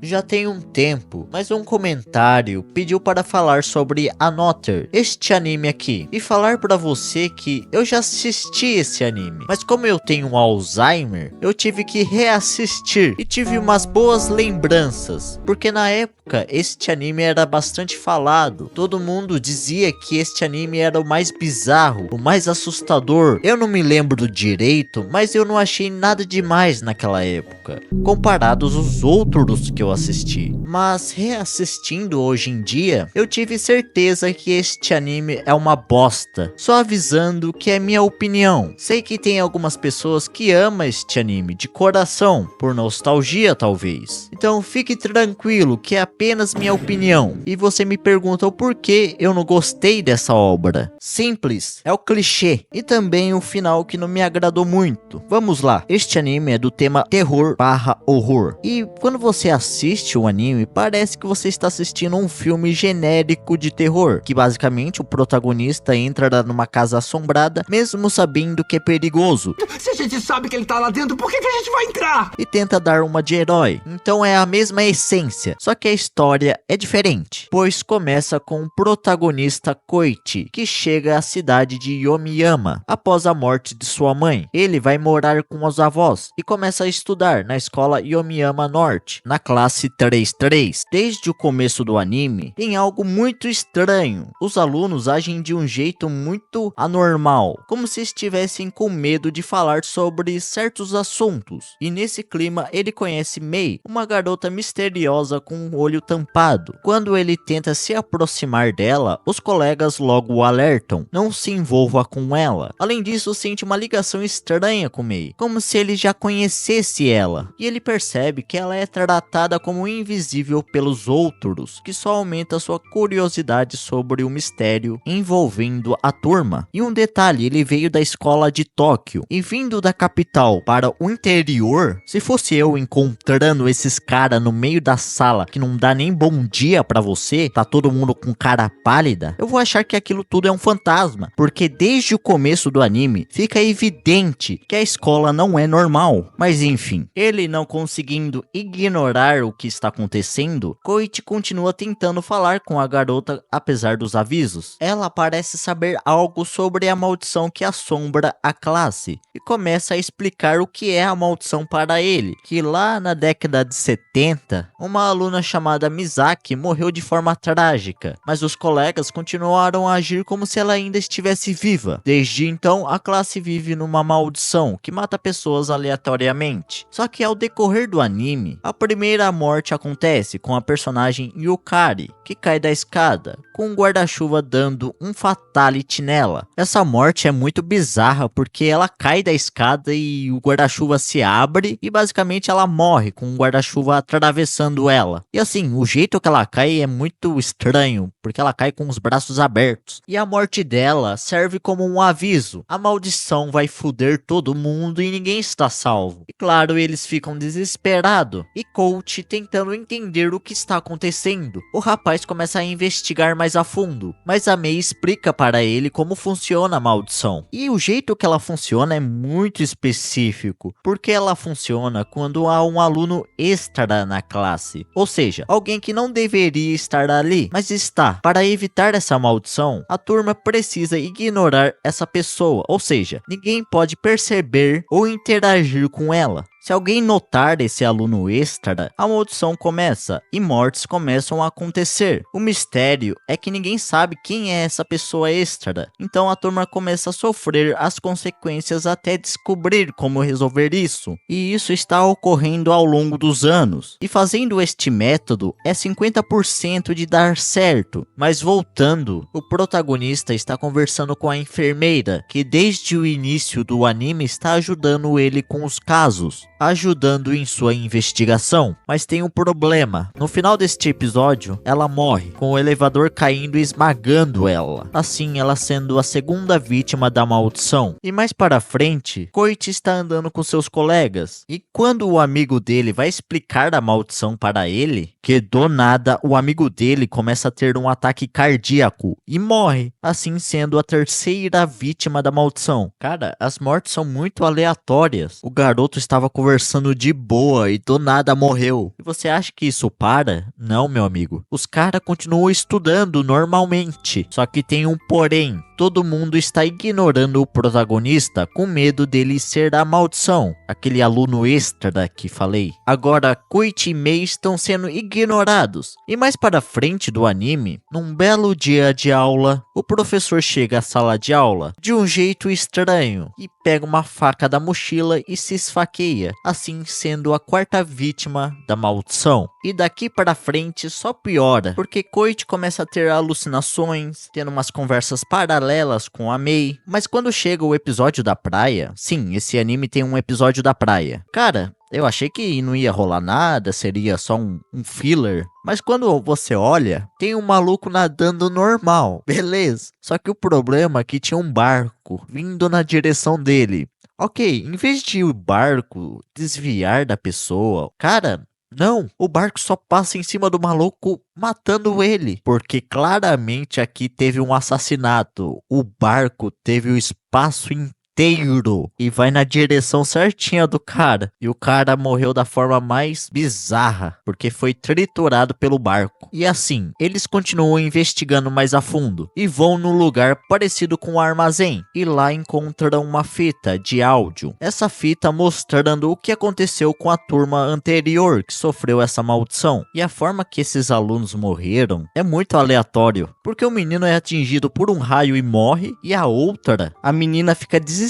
Já tem um tempo, mas um comentário pediu para falar sobre Another, este anime aqui, e falar para você que eu já assisti esse anime, mas como eu tenho um Alzheimer, eu tive que reassistir e tive umas boas lembranças, porque na época este anime era bastante falado, todo mundo dizia que este anime era o mais bizarro, o mais assustador. Eu não me lembro direito, mas eu não achei nada demais naquela época, comparados aos outros que eu assisti. Mas reassistindo hoje em dia, eu tive certeza que este anime é uma bosta. Só avisando que é minha opinião. Sei que tem algumas pessoas que amam este anime de coração, por nostalgia talvez. Então fique tranquilo que é apenas minha opinião. E você me pergunta o porquê eu não gostei dessa obra. Simples, é o clichê. E também o final que não me agradou muito. Vamos lá, este anime é do tema terror/horror. E quando você assiste o anime, parece que você está assistindo um filme genérico de terror, que basicamente o protagonista entra numa casa assombrada, mesmo sabendo que é perigoso. Se a gente sabe que ele tá lá dentro, por que a gente vai entrar? E tenta dar uma de herói. Então é a mesma essência, só que a história é diferente, pois começa com o protagonista Koichi, que chega à cidade de Yomiyama após a morte de sua mãe. Ele vai morar com os avós e começa a estudar na escola Yomiyama Norte, na classe 33. Desde o começo do anime, tem algo muito estranho. Os alunos agem de um jeito muito anormal, como se estivessem com medo de falar sobre certos assuntos. E nesse clima, ele conhece Mei, uma garota misteriosa com um olho tampado. Quando ele tenta se aproximar dela, os colegas logo o alertam: não se envolva com ela. Além disso, sente uma ligação estranha com Mei, como se ele já conhecesse ela. E ele percebe que ela é tratada como invisível pelos outros, que só aumenta sua curiosidade sobre o mistério envolvendo a turma. E um detalhe, ele veio da escola de Tóquio, e vindo da capital para o interior, se fosse eu encontrando esses caras no meio da sala, que não dá nem bom dia pra você, tá todo mundo com cara pálida, eu vou achar que aquilo tudo é um fantasma, porque desde o começo do anime, fica evidente que a escola não é normal. Mas enfim, ele não conseguindo ignorar o que está acontecendo, Koichi continua tentando falar com a garota apesar dos avisos. Ela parece saber algo sobre a maldição que assombra a classe e começa a explicar o que é a maldição para ele, que lá na década de 70, uma aluna chamada Misaki morreu de forma trágica, mas os colegas continuaram a agir como se ela ainda estivesse viva. Desde então, a classe vive numa maldição que mata pessoas aleatoriamente. Só que ao decorrer do anime, a primeira morte acontece com a personagem Yukari, que cai da escada, com um guarda-chuva dando um fatality nela. Essa morte é muito bizarra porque ela cai da escada e o guarda-chuva se abre e basicamente ela morre com o guarda-chuva atravessando ela. E assim, o jeito que ela cai é muito estranho, porque ela cai com os braços abertos. E a morte dela serve como um aviso: a maldição vai foder todo mundo e ninguém está salvo. E claro, eles ficam desesperados. E Coach tentando entender o que está acontecendo. O rapaz começa a investigar mais a fundo, mas a Mei explica para ele como funciona a maldição. E o jeito que ela funciona é muito específico, porque ela funciona quando há um aluno extra na classe, ou seja, alguém que não deveria estar ali, mas está. Para evitar essa maldição, a turma precisa ignorar essa pessoa, ou seja, ninguém pode perceber ou interagir com ela. Se alguém notar esse aluno extra, a maldição começa e mortes começam a acontecer. O mistério é que ninguém sabe quem é essa pessoa extra, então a turma começa a sofrer as consequências até descobrir como resolver isso. E isso está ocorrendo ao longo dos anos. E fazendo este método é 50% de dar certo. Mas voltando, o protagonista está conversando com a enfermeira, que desde o início do anime está ajudando ele com os casos, ajudando em sua investigação. Mas tem um problema: no final deste episódio, ela morre, com o elevador caindo e esmagando ela, assim ela sendo a segunda vítima da maldição. E mais para frente, Koichi está andando com seus colegas, e quando o amigo dele vai explicar a maldição para ele, que do nada o amigo dele começa a ter um ataque cardíaco e morre, assim sendo a terceira vítima da maldição. Cara, as mortes são muito aleatórias. O garoto estava conversando conversando de boa e do nada morreu. E você acha que isso para? Não, meu amigo. Os caras continuam estudando normalmente. Só que tem um porém. Todo mundo está ignorando o protagonista com medo dele ser a maldição. Aquele aluno extra que falei. Agora, Koichi e Mei estão sendo ignorados. E mais para frente do anime, num belo dia de aula, o professor chega à sala de aula de um jeito estranho e pega uma faca da mochila e se esfaqueia, assim sendo a quarta vítima da maldição. E daqui para frente só piora, porque Koichi começa a ter alucinações, tendo umas conversas paralelas com a Mei. Mas quando chega o episódio da praia, sim, esse anime tem um episódio da praia. Cara, eu achei que não ia rolar nada, seria só um filler. Mas quando você olha, tem um maluco nadando normal, beleza. Só que o problema é que tinha um barco vindo na direção dele. Ok, em vez de o barco desviar da pessoa, cara, não, o barco só passa em cima do maluco matando ele. Porque claramente aqui teve um assassinato. O barco teve o espaço inteiro e vai na direção certinha do cara. E o cara morreu da forma mais bizarra, porque foi triturado pelo barco. E assim, eles continuam investigando mais a fundo e vão num lugar parecido com um armazém. E lá encontram uma fita de áudio. Essa fita mostrando o que aconteceu com a turma anterior que sofreu essa maldição. E a forma que esses alunos morreram é muito aleatório, porque o menino é atingido por um raio e morre, e a outra, a menina fica desesperada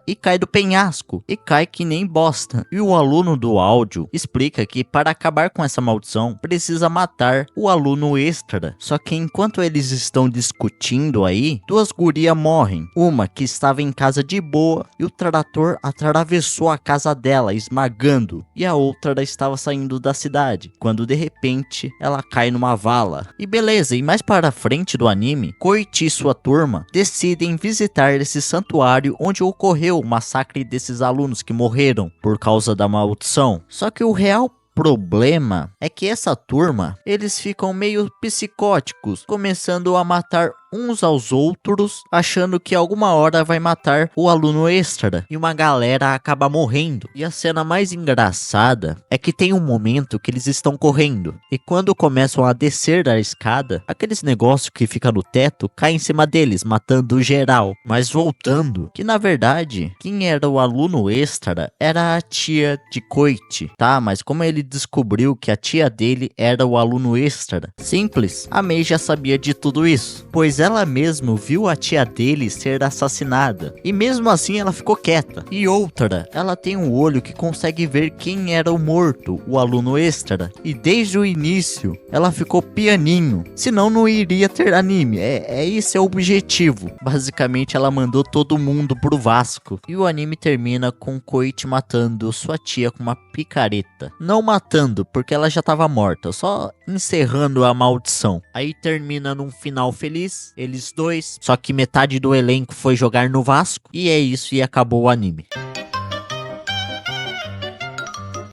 e cai do penhasco, e cai que nem bosta. E o aluno do áudio explica que para acabar com essa maldição, precisa matar o aluno extra. Só que enquanto eles estão discutindo aí, duas gurias morrem. Uma que estava em casa de boa, e o trator atravessou a casa dela, esmagando. E a outra estava saindo da cidade, quando de repente, ela cai numa vala. E beleza, e mais para frente do anime, Koichi e sua turma decidem visitar esse santuário onde ocorreu o massacre desses alunos que morreram por causa da maldição. Só que o real problema é que essa turma, eles ficam meio psicóticos, começando a matar uns aos outros, achando que alguma hora vai matar o aluno extra, e uma galera acaba morrendo. E a cena mais engraçada é que tem um momento que eles estão correndo, e quando começam a descer a escada, aqueles negócios que fica no teto caem em cima deles, matando geral. Mas voltando, que na verdade, quem era o aluno extra era a tia de Koichi, tá? Mas como ele descobriu que a tia dele era o aluno extra? Simples, a Mei já sabia de tudo isso, pois ela mesmo viu a tia dele ser assassinada, e mesmo assim ela ficou quieta. E outra, ela tem um olho que consegue ver quem era o morto, o aluno extra, e desde o início ela ficou pianinho, senão não iria ter anime. Esse é o objetivo. Basicamente ela mandou todo mundo pro Vasco. E o anime termina com Koichi matando sua tia com uma picareta. Não matando, porque ela já estava morta, só encerrando a maldição. Aí termina num final feliz, eles dois, só que metade do elenco foi jogar no Vasco, e é isso, e acabou o anime.